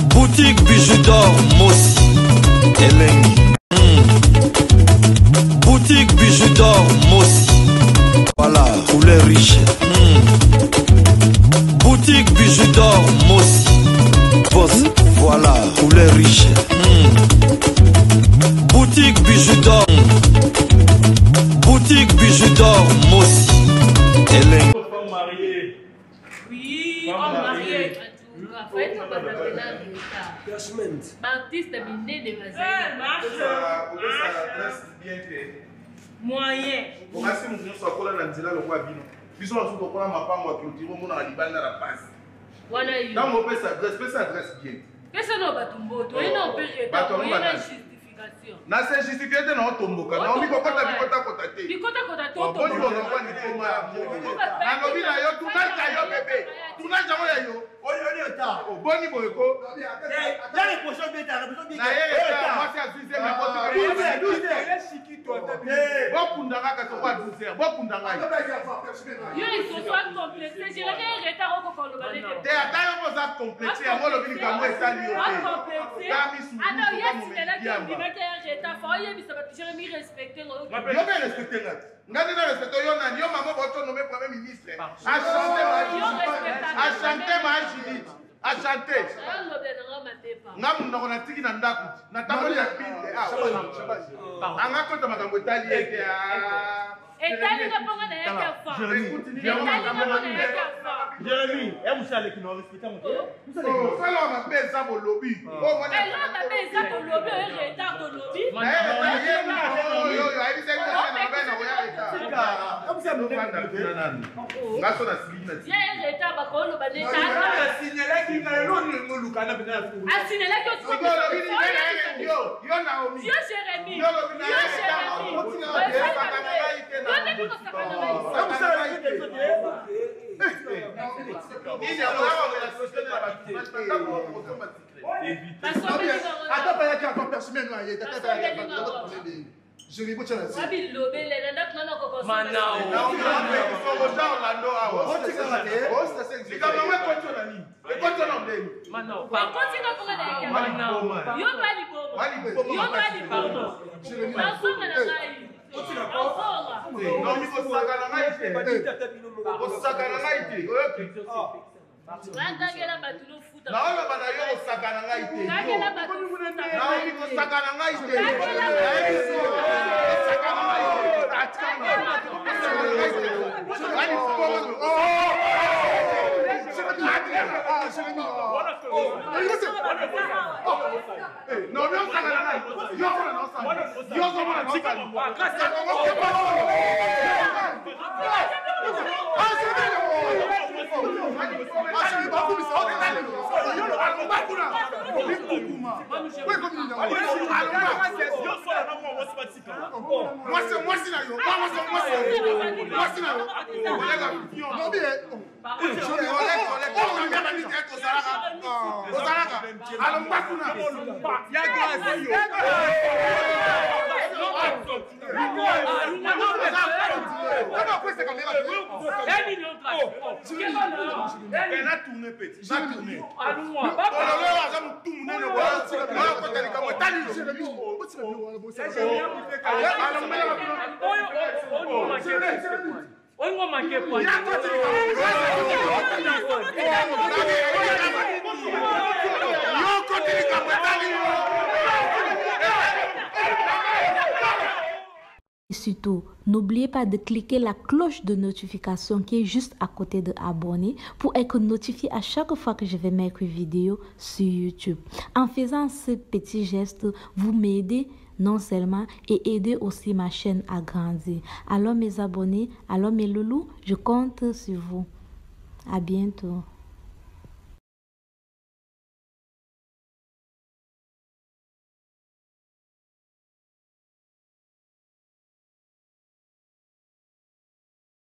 Boutique Bijou d'Or Mossi Elengi. Boutique Bijou d'Or Mossi. Voilà, couleur riche. Boutique Bijou d'Or Mossi. Voilà, couleur riche. Boutique Bijou d'Or. Boutique Bijou d'Or Mossi Elengi. Oui, on marié. Artiste minene moyen. Na se justifié na otomboka na omi kokota bikota kota te bikota kota to to boni bono kwa ni toma na lobi na yo tunaja yo bebe tunaja mo ya yo oni ta boni boyeko ya le pocho beta na ye ta moi c'est azuise na kotika 12 shiki to bokundanga ka to kwa 12 bokundanga yo il faut soit complété je vais retard au kokolo ba te ata yo mo za complété ya mo lobi ka mo etali yo te ana yes c'est là que on dit retard faut y bisa ba Jérémy respecter yo bien respecter là ngani na respecter yo na yo maman boto nommé premier ministre a chanter ma Judith a chanter ngamu ndako na tiki na ndako na tambo ya pinde anga kota makambo etali ete etali na ponga na yake fa Jérémy et vous allez qui nous respecter mon oh ça là ma pesa bo lobby oh moi et là ma pesa bo lobby et retard de lobby yo ai dit que na bana oya retard comme ça nous vanda nani ngaso na sibina ti ya retard ba ko lo ba ne ta sinela ki na no ngoluka na bina a sinela ki o yo Naomi yo Jérémy yo Et surtout, n'oubliez pas de cliquer la cloche de notification qui est juste à côté de abonner pour être notifié à chaque fois que je vais mettre une vidéo sur YouTube. En faisant ce petit geste, vous m'aidez non seulement et aider aussi ma chaîne à grandir. Alors mes abonnés, alors mes loulous, je compte sur vous. À bientôt.